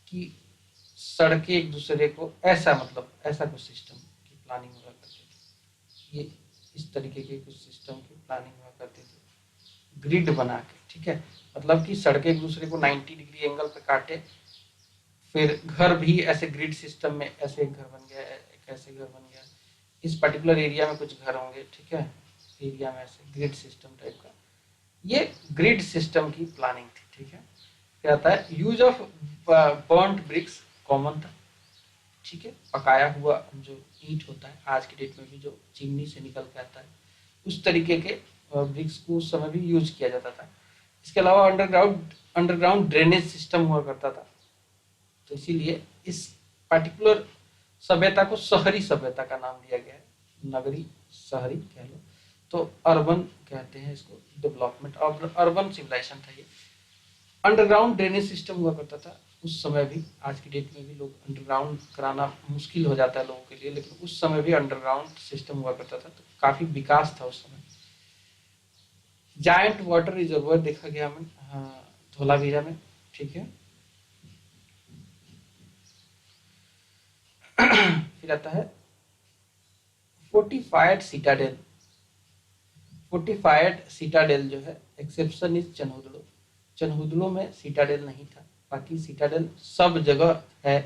कि सड़कें एक दूसरे को ऐसा कुछ सिस्टम की प्लानिंग हुआ करती थी। ये इस तरीके के कुछ सिस्टम की प्लानिंग हुआ करती थी ग्रिड बना के, ठीक है। मतलब कि सड़कें एक दूसरे को 90 डिग्री एंगल पे काटे। फिर घर भी ऐसे ग्रिड सिस्टम में, ऐसे एक घर बन गया, एक ऐसे घर बन गया, इस पर्टिकुलर एरिया में कुछ घर होंगे, ठीक है, एरिया में ऐसे ग्रिड सिस्टम टाइप का। ये ग्रिड सिस्टम की प्लानिंग थी, ठीक है। क्या आता है, use of burnt bricks common था, ठीक है। पकाया हुआ जो ईंट होता है आज की डेट में भी जो चिमनी से निकल के आता है, उस तरीके के ब्रिक्स को उस समय भी यूज किया जाता था। इसके अलावा अंडरग्राउंड ड्रेनेज सिस्टम हुआ करता था। तो इसीलिए इस पर्टिकुलर सभ्यता को शहरी सभ्यता का नाम दिया गया है, नगरी शहरी कह लो, तो अर्बन कहते हैं इसको, डेवलपमेंट ऑफ अर्बन सिविलाइजेशन था ये। अंडरग्राउंड ड्रेनेज सिस्टम हुआ करता था उस समय भी, आज की डेट में भी लोग अंडरग्राउंड कराना मुश्किल हो जाता है लोगों के लिए, लेकिन उस समय भी अंडरग्राउंड सिस्टम हुआ करता था, तो काफी विकास था उस समय। जायंट वाटर रिजर्वर देखा गया हमें धोलावीरा में, ठीक है। फिर आता है फोर्टिफाइड सिटाडेल। फोर्टिफाइड सिटाडेल जो है, एक्सेप्शन इज चनहुदड़ो। चनहुदड़ो में सिटाडेल नहीं था, बाकी सिटाडेल सब जगह है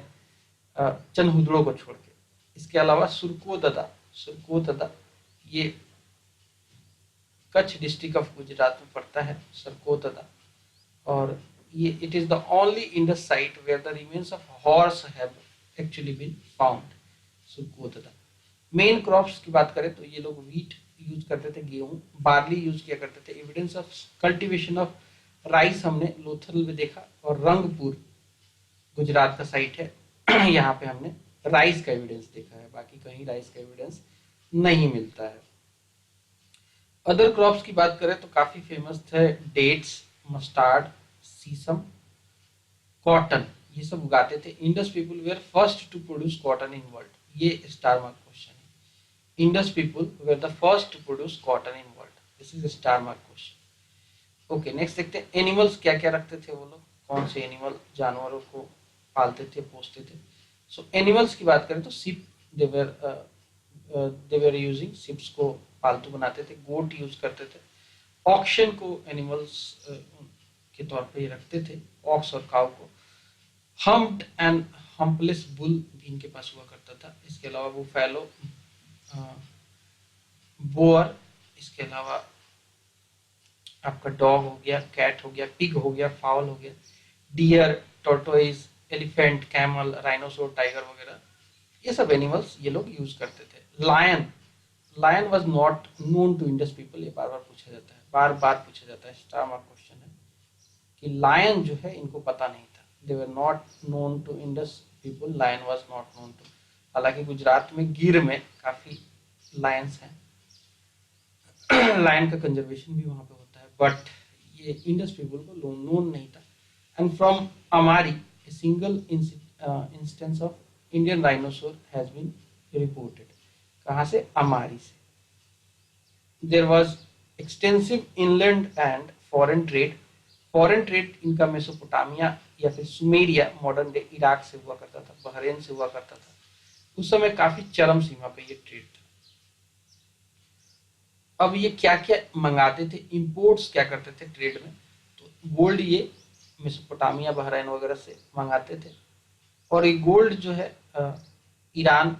चनहुदड़ो को छोड़ के। इसके अलावा सुरकोतदा ये कच्छ डिस्ट्रिक्ट ऑफ गुजरात में पड़ता है, सुरकोतदा। और ये it is the only Indus site where the remains of horse have actually been found. Surkotada. Main crops की बात करें तो ये लोग वीट यूज करते थे, गेहूं, बार्ली यूज किया करते थे। Evidence of cultivation of rice हमने लोथल में देखा, और रंगपुर गुजरात का साइट है यहाँ पे हमने राइस का एविडेंस देखा है, बाकी कहीं राइस का एविडेंस नहीं मिलता है। अदर क्रॉप्स की बात करें तो काफी फेमस थे डेट्स, मस्टार्ड, सीसम, कॉटन, ये सब उगाते थे। Indus people were first to produce cotton in world, ये स्टार मार्क क्वेश्चन है। Indus people were the first to produce cotton in world, this is star mark question. Okay, next देखते हैं एनिमल्स क्या क्या रखते थे वो लोग, कौन से एनिमल जानवरों को पालते थे, पोसते थे। सो एनिमल्स की बात करें तो ship, they were using, ships को पालतू बनाते थे। गोट यूज करते थे। ऑक्शन को एनिमल्स के तौर पे ये रखते थे, ऑक्स और काउ को। हम्प्ड एंड हम्पलेस बुल भी इनके पास हुआ करता था। इसके अलावा वो फैलो, बोअर, इसके अलावा आपका डॉग हो गया, कैट हो गया, पिग हो गया, फाउल हो गया, deer, tortoise, elephant, camel, rhinoceros, tiger वगैरह, ये सब एनिमल्स ये लोग यूज करते थे। Lion, lion was not known to Indus people, ये बार बार पूछा जाता है, बार बार पूछा जाता है, स्टार मार्क क्वेश्चन है कि लायन जो है इनको पता नहीं था। They were not known to Indus people, lion was not known to. हालांकि गुजरात में गिर में काफी लायंस हैं, लायन का कंजर्वेशन भी वहां पे होता है, बट ये इंडस पीपल को नोन नहीं था। And from Amri a single instance of Indian rhinoceros has been reported. कहां से? अमारी से। There was extensive inland and foreign trade. Foreign trade इनका मेसोपोटामिया या फिर सुमेरिया, मॉडर्न डे इराक से हुआ करता था, बहरेन से हुआ करता था। उस समय काफी चरम सीमा पे ये ट्रेड था। अब ये क्या क्या मंगाते थे, इंपोर्ट्स क्या करते थे ट्रेड में, तो गोल्ड ये मेसोपोटामिया, बहरैन वगैरह से मंगाते थे। और ये गोल्ड जो है ईरान,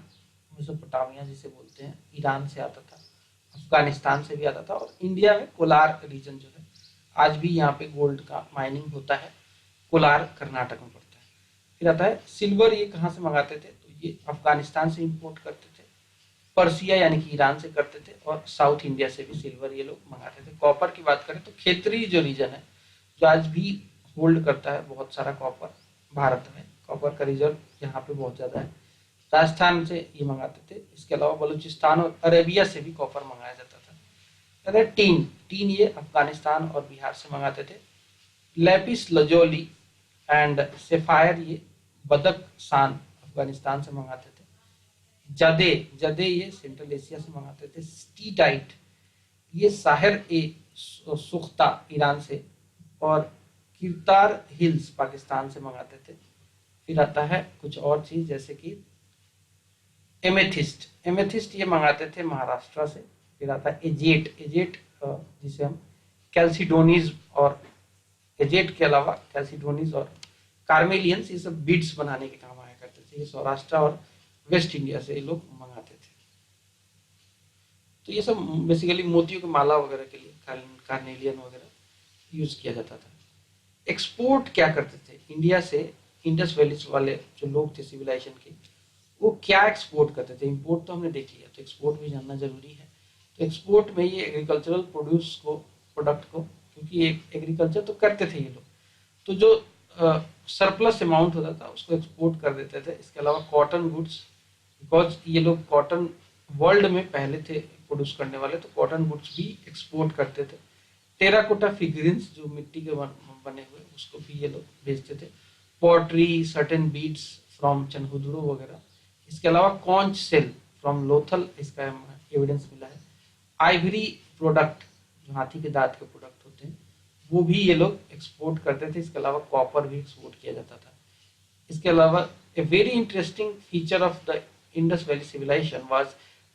मेसोपोटामिया जिसे बोलते हैं, ईरान से आता था, अफगानिस्तान से भी आता था, और इंडिया में कोलार रीजन जो है आज भी यहाँ पे गोल्ड का माइनिंग होता है, कोलार कर्नाटक में पड़ता है। फिर आता है सिल्वर, ये कहाँ से मंगाते थे, तो ये अफगानिस्तान से इंपोर्ट करते थे, पर्सिया यानी कि ईरान से करते थे, और साउथ इंडिया से भी सिल्वर ये लोग मंगाते थे। कॉपर की बात करें तो खेतरी जो रीजन है, जो आज भी होल्ड करता है बहुत सारा कॉपर भारत में, कॉपर का रिजर्व यहाँ पे बहुत ज्यादा है, राजस्थान से ये मंगाते थे। इसके अलावा बलूचिस्तान और अरेबिया से भी कॉपर मंगाया जाता था। टीन, टीन ये अफगानिस्तान और बिहार से मंगाते थे। लेपिस लजोली एंड सेफायर ये बदक सान अफगानिस्तान से मंगाते थे। जदे, जदे ये सेंट्रल एशिया से मंगाते थे। स्टीटाइट ये साहिर ए सुख्ता ईरान से, और किरतार हिल्स पाकिस्तान से मंगाते थे। फिर आता है कुछ और चीज जैसे कि एमेथिस्ट, एमेथिस्ट ये मंगाते थे महाराष्ट्र से। फिर आता है एजेट, एजेट जिसे हम कैल्सिडोनीज, और एजेट के अलावा कैल्सिडोनीज और कार्मेलियंस, ये सब बीड्स बनाने के काम आया करते थे। ये सौराष्ट्र और वेस्ट इंडिया से ये लोग मंगाते थे। तो ये सब बेसिकली मोतियों की माला वगैरह के लिए, कार्नेलियन वगैरह यूज किया जाता था। एक्सपोर्ट क्या करते थे इंडिया से, इंडस वैली वाले जो लोग थे सिविलाइजेशन के, वो क्या एक्सपोर्ट करते थे। इंपोर्ट तो हमने देख लिया, तो एक्सपोर्ट भी जानना जरूरी है। तो एक्सपोर्ट में ये एग्रीकल्चरल प्रोड्यूस को, प्रोडक्ट को, क्योंकि एग्रीकल्चर तो करते थे ये लोग, तो जो सरप्लस अमाउंट होता था उसको एक्सपोर्ट कर देते थे। इसके अलावा कॉटन गुड्स, बिकॉज ये लोग कॉटन वर्ल्ड में पहले थे प्रोड्यूस करने वाले, तो कॉटन गुड्स भी एक्सपोर्ट करते थे। टेराकोटा फिगरिन्स जो मिट्टी के बने हुए, उसको भी ये लोग बेचते थे। पॉटरी, सर्टेन बीड्स फ्रॉम चनहुदुरो वगैरह। इसके अलावा कॉन्च सेल फ्रॉम लोथल, इसका एविडेंस मिला है। आइवरी प्रोडक्ट, जो हाथी के दांत के प्रोडक्ट होते हैं, वो भी ये लोग एक्सपोर्ट करते थे। इसके अलावा कॉपर भी एक्सपोर्ट किया जाता था। इसके अलावा a very interesting feature of the Indus valley civilisation was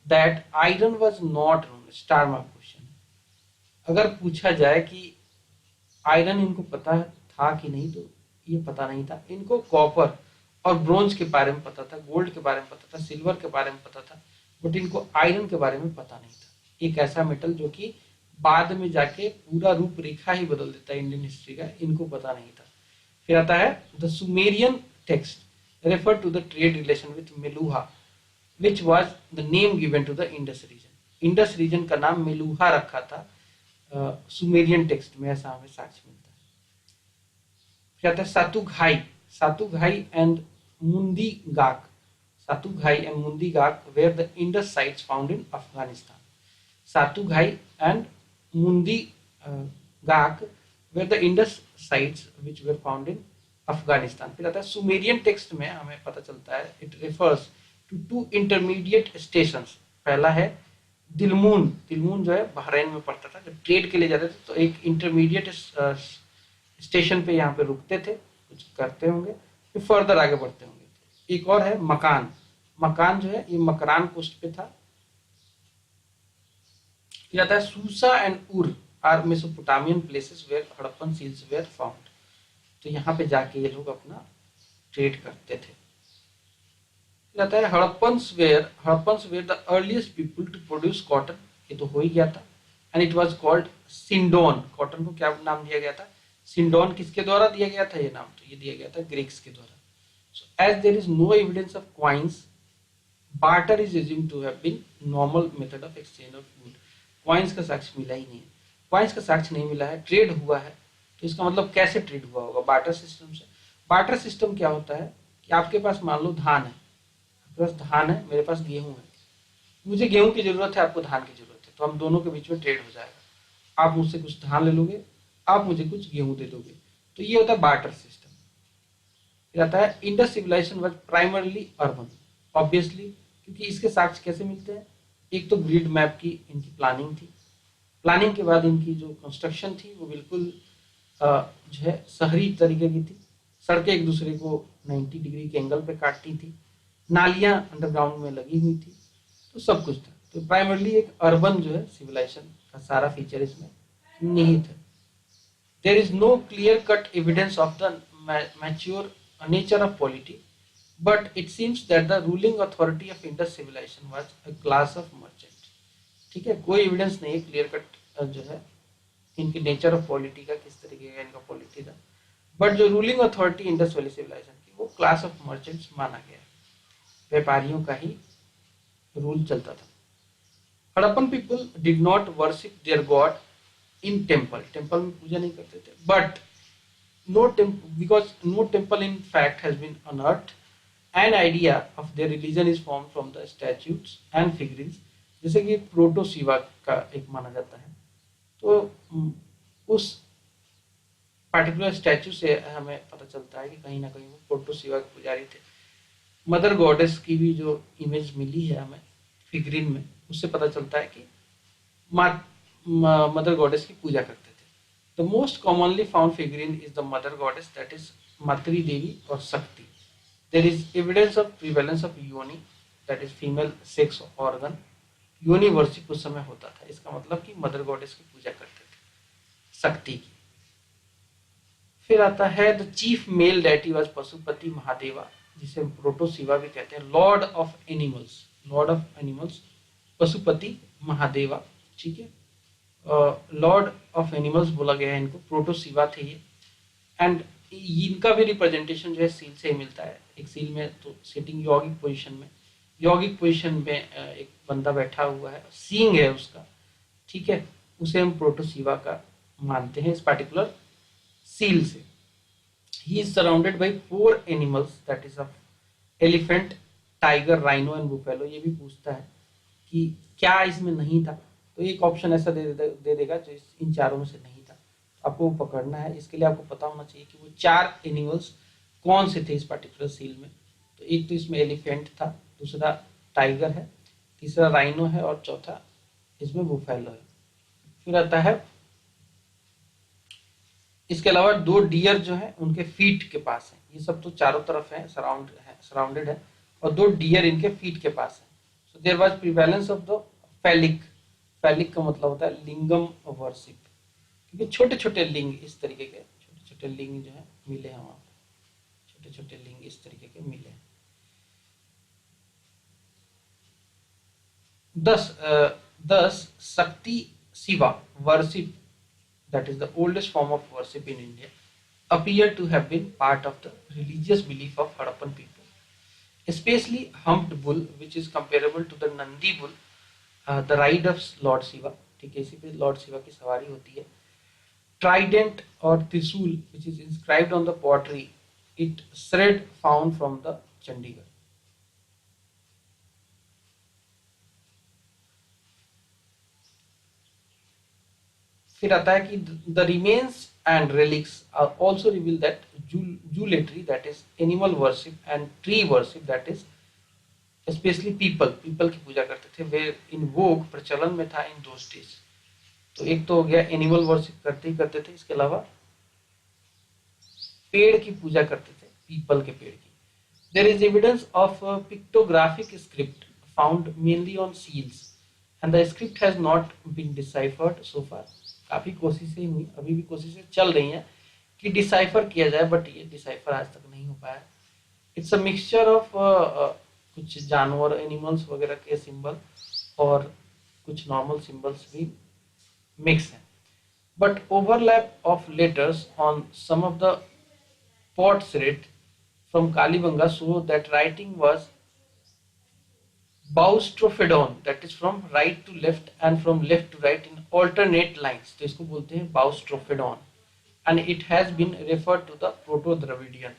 that iron was not known, star mark question. अगर पूछा जाए कि आयरन इनको पता था कि नहीं, तो ये पता नहीं था। इनको कॉपर और ब्रोंज के बारे में पता था, गोल्ड के बारे में पता था, सिल्वर के बारे में पता था, बट इनको आयरन के बारे में पता नहीं था। एक ऐसा मेटल जो कि बाद में जाके पूरा रूपरेखा ही बदल देता है इंडियन हिस्ट्री का, इनको पता नहीं था। फिर आता है the Sumerian text refer to the trade relation with Meluhha which was the name given to the Indus region. Indus region का नाम मेलुहा रखा था सुमेरियन टेक्स्ट में, ऐसा हमें साक्ष्य मिलता है। फिर आता है सातुघाई, सातुघाई एंड मुंदी गाक, सातुघाई and Mundigak were the Indus sites found in Afghanistan. सातुघाई and Mundigak were the Indus sites which were found in Afghanistan. फिर आता है सुमेरियन टेक्स्ट में हमें पता चलता है it refers to two intermediate station. पहला है दिलमून, दिलमून जो है बहरीन में पड़ता था, जब ट्रेड के लिए जाते थे तो एक इंटरमीडिएट स्टेशन पे यहाँ पे रुकते थे, कुछ करते होंगे, फिर फर्दर आगे बढ़ते होंगे। एक और है मकान, मकान जो है ये मकरान कोस्ट पे था। जाता है Susa and Ur are Mesopotamian places where Harappan seals were found. तो यहाँ पे जाके ये लोग अपना ट्रेड करते थे। जाता है Harappans were the earliest people to produce cotton, ये तो हो ही गया था। And it was called sindon, cotton को क्या नाम दिया गया था? सिंडोन। किसके द्वारा दिया गया था ये नाम? तो ये दिया गया था ग्रीक्स के द्वारा। So as there is no evidence of coins, barter is assumed to have been normal method of exchange of good। Coins का साक्ष्य मिला ही नहीं है, कॉइन्स का साक्ष्य नहीं मिला है, ट्रेड हुआ है। तो इसका मतलब कैसे ट्रेड हुआ होगा? बार्टर सिस्टम से। बार्टर सिस्टम क्या होता है कि आपके पास मान लो धान है, आपके पास धान है, मेरे पास गेहूं है, मुझे गेहूं की जरूरत है, आपको धान की जरूरत है, तो हम दोनों के बीच में ट्रेड हो जाएगा। आप मुझसे कुछ धान ले लोगे, आप मुझे कुछ गेहूं दे दोगे, तो ये होता है बार्टर सिस्टम। फिर आता है Indus civilisation was primarily urban, obviously, क्योंकि इसके साक्ष्य कैसे मिलते हैं? एक तो ग्रिड मैप की इनकी प्लानिंग थी, प्लानिंग के बाद इनकी जो कंस्ट्रक्शन थी वो बिल्कुल जो है शहरी तरीके की थी। सड़कें एक दूसरे को 90 डिग्री के एंगल पे काटती थी, नालियां अंडरग्राउंड में लगी हुई थी, तो सब कुछ था। तो प्राइमरली एक अर्बन जो है सिविलाइजेशन का सारा फीचर इसमें निहित है। There is no clear cut evidence of the mature nature of polity, but it seems that the ruling authority of Indus civilization was a class of merchant। ठीक है, कोई एविडेंस नहीं है क्लियर कट जो है इनके नेचर ऑफ पॉलिटी का, किस तरीके का इनका पॉलिटी था, बट जो ruling authority Indus valley civilisation की वो क्लास ऑफ मर्चेंट्स माना गया, व्यापारियों का ही रूल चलता था। Harappan people did not worship their god in temple, temple में पूजा नहीं करते थे, but no temple, because no temple in fact has been unearthed, an idea of their religion is formed from the statutes and figurines, जैसे कि प्रोटो शिवा का एक माना जाता है। तो उस पार्टिकुलर स्टैचू से हमें पता चलता है कि कहीं ना कहीं वो प्रोटो शिवा के पुजारी थे। मदर गॉडेस की भी जो इमेज मिली है हमें फिगरिन में, उससे पता चलता है कि मदर गॉडेस की पूजा करते थे। The most commonly found figurine is the mother goddess, that is मातृ देवी और शक्ति। There is evidence of prevalence of yoni, that is female sex organ। योनि वर्शिप उस समय होता था, इसका मतलब कि मदर गॉडेस की पूजा करते थे, शक्ति की। फिर आता है the chief male deity was Pashupati Mahadeva, जिसे प्रोटो शिवा भी कहते हैं, lord of animals, lord of animals Pashupati Mahadeva. ठीक है, लॉर्ड ऑफ एनिमल्स बोला गया है इनको, प्रोटो शिवा थे ये। एंड इनका भी रिप्रेजेंटेशन जो है सील से ही मिलता है। एक सील में तो सिटिंग यौगिक पोजीशन में, यौगिक पोजीशन में एक बंदा बैठा हुआ है, सींग है उसका, ठीक है, उसे हम प्रोटो शिवा का मानते हैं इस पार्टिकुलर सील से। He is surrounded by 4 animals, that is of elephant, tiger, rhino and buffalo. ये भी पूछता है कि क्या इसमें नहीं था, तो एक ऑप्शन ऐसा दे देगा जो इन चारों में से नहीं था, आपको पकड़ना है। इसके लिए आपको पता होना चाहिए कि वो 4 एनिमल्स कौन से थे इस पर्टिकुलर सील में। तो एक तो इसमें एलिफेंट था, दूसरा टाइगर है, तीसरा राइनो है और चौथा इसमें बुफेलो है। फिर आता है इसके अलावा 2 डियर जो है उनके फीट के पास है, ये सब तो चारों तरफ है, सराउंडेड है, और 2 डियर इनके फीट के पास है। So there was prevalence of the phallic, phallic का मतलब होता है लिंगम वर्शिप, क्योंकि छोटे छोटे लिंग इस तरीके के छोटे छोटे लिंग जो है मिले हैं वहां पे, छोटे छोटे लिंग इस तरीके के मिले हैं। 10 शक्ति Shiva worship, that is the oldest form of worship in India. appear to have been part of the religious belief of Harappan people, especially humped bull, which is comparable to the Nandi bull, the ride of Lord Shiva. ठीक है, इसी पे लॉर्ड शिवा की सवारी होती है. Trident or Trisul, which is inscribed on the pottery, it shred found from the Chandigarh. फिर आता है कि the remains and relics are also reveal that Juletry, that is animal worship, and tree worship, that is especially people की पूजा करते थे, वे इन vogue प्रचलन में था इन those days. तो एक तो हो गया एनिमल वर्शिप करते ही करते थे, इसके अलावा पेड़ की पूजा करते थे, पीपल के पेड़ की. There is evidence of pictographic script found mainly on seals and the script has not been deciphered so far. काफी कोशिशें हुई, अभी भी कोशिशें चल रही हैं कि डिसाइफर किया जाए, बट ये डिसाइफर आज तक नहीं हो पाया. इट्स अ मिक्सचर ऑफ कुछ जानवर एनिमल्स वगैरह के सिंबल और कुछ नॉर्मल सिंबल्स भी मिक्स है. But overlap of letters on some of the pots read from Kalibanga show that writing was Boustrophodon, that is from right to left and from left to right in alternate lines. तो इसको बोलते हैं Boustrophodon, and it has been referred to the Proto-Dravidian.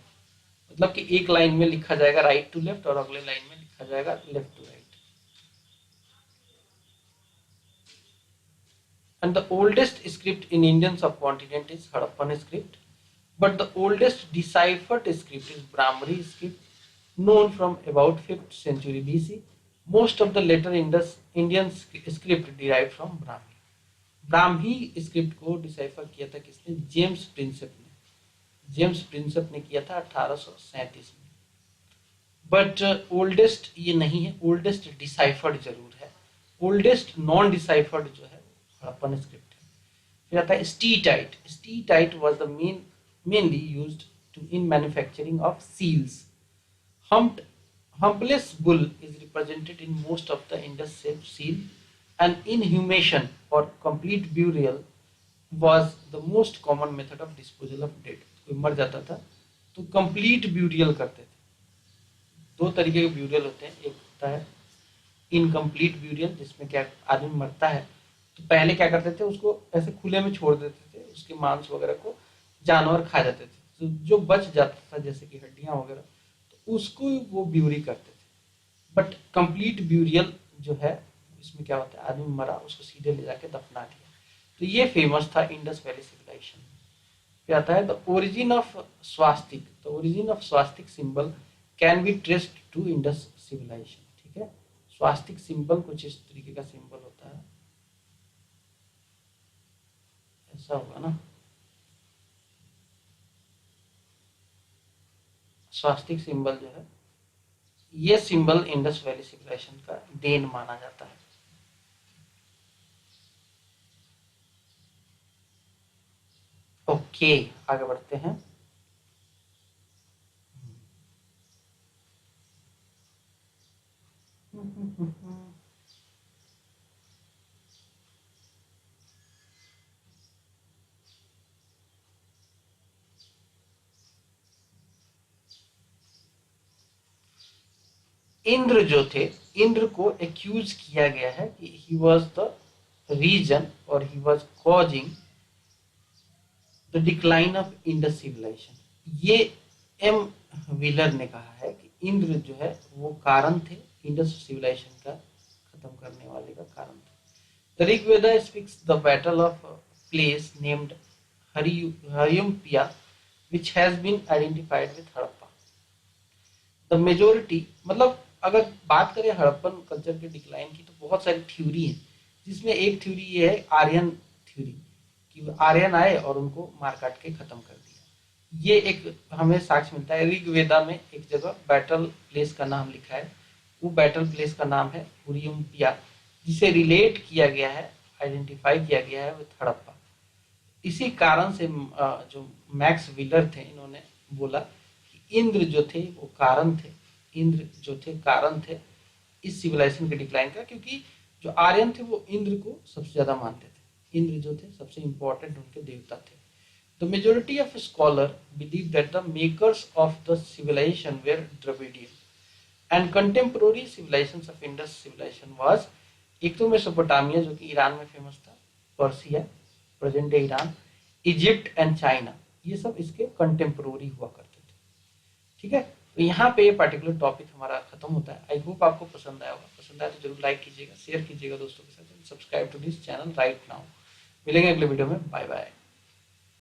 मतलब कि एक लाइन में लिखा जाएगा राइट टू लेफ्ट और अगले लाइन में लिखा जाएगा left to right. And the oldest script in Indian subcontinent is Harappan script, but the oldest deciphered script is Brahmari script, known from about 5th century BC. Most of the later Indian script derived from Brahmi. Brahmi script को डिसाइफर किया था किसने? जेम्स प्रिंसेप ने. जेम्स प्रिंसेप ने किया था 1837 में. बट ओल्डेस्ट ये नहीं है, ओल्डेस्ट डिसाइफर्ड जरूर है. ओल्डेस्ट नॉन डिसाइफर्ड जो है हड़प्पन स्क्रिप्ट है. फिर आता है steatite. Steatite was the mainly used in manufacturing of seals. Humpless bull is represented in most of the Indus seal, and inhumation or complete burial was the most common method of disposal of dead. कोई मर जाता था तो complete burial करते थे. दो तरीके के burial होते हैं. एक होता है इनकम्प्लीट ब्यूरियल, जिसमें क्या आदमी मरता है तो पहले क्या करते थे, उसको ऐसे खुले में छोड़ देते थे, उसके मांस वगैरह को जानवर खा जाते थे. तो जो बच जाता था जैसे कि हड्डियां वगैरह, तो उसको वो ब्यूरी करते थे. बट कंप्लीट ब्यूरियल जो है, इसमें क्या होता है, आदमी मरा उसको सीधे ले जाके दफना दिया. तो ये फेमस था इंडस वैली सिविलाइजेशन. क्या आता है the origin of swastika. The origin of swastika symbol can be traced to Indus civilisation. ठीक है, स्वास्तिक सिंबल कुछ इस तरीके का सिंबल होता है, ऐसा होगा ना. स्वास्तिक सिंबल जो है, ये सिंबल इंडस वैली सिविलाइजेशन का देन माना जाता है. ओके, आगे बढ़ते हैं. इंद्र जो थे, इंद्र को एक्यूज किया गया है कि ही वॉज द रीजन और he was causing the decline of Indus civilisation. ये एम व्हीलर ने कहा है कि इंद्र जो है वो कारण थे इंडस सिविलाइजेशन का खत्म करने वाले का कारण थे. The Rigveda speaks the battle of place named Hariyupiya which has been identified with Harappa. The majority, मतलब अगर बात करें हड़प्पन कल्चर के डिक्लाइन की तो बहुत सारी थ्योरी है, जिसमें एक थ्योरी ये है आर्यन थ्योरी, कि आर्यन आए और उनको मार काट के खत्म कर दिया. ये एक हमें साक्ष्य मिलता है. ऋग्वेदा में एक जगह बैटल प्लेस का नाम लिखा है, वो बैटल प्लेस का नाम है हुरियुम्पिया, जिसे रिलेट किया गया है, आइडेंटिफाई किया गया है विद हड़प्पा. इसी कारण से जो मैक्स व्हीलर थे, इन्होंने बोला कि इंद्र जो थे वो कारण थे, इंद्र जो थे कारण थे इस सिविलाइजेशन के डिक्लाइन का, क्योंकि जो आर्यन थे वो इंद्र को सबसे ज्यादा मानते थे. इंद्र जो थे सबसे इंपॉर्टेंट उनके देवता थे. The majority of scholars believe that the makers of the civilization were Dravidian and contemporary civilizations of Indus civilization was, एक तो मेसोपोटामिया जो कि ईरान में फेमस था, Persia present day Iran, Egypt and China, ये सब इसके कंटेम्पोररी हुआ करते थे। ठीक है, तो यहाँ पे ये पर्टिकुलर टॉपिक हमारा खत्म होता है। आई होप आपको पसंद आया होगा, पसंद आया तो जरूर लाइक कीजिएगा, शेयर कीजिएगा दोस्तों के साथ, subscribe to this channel right now. मिलेंगे अगले वीडियो में, बाय बाय।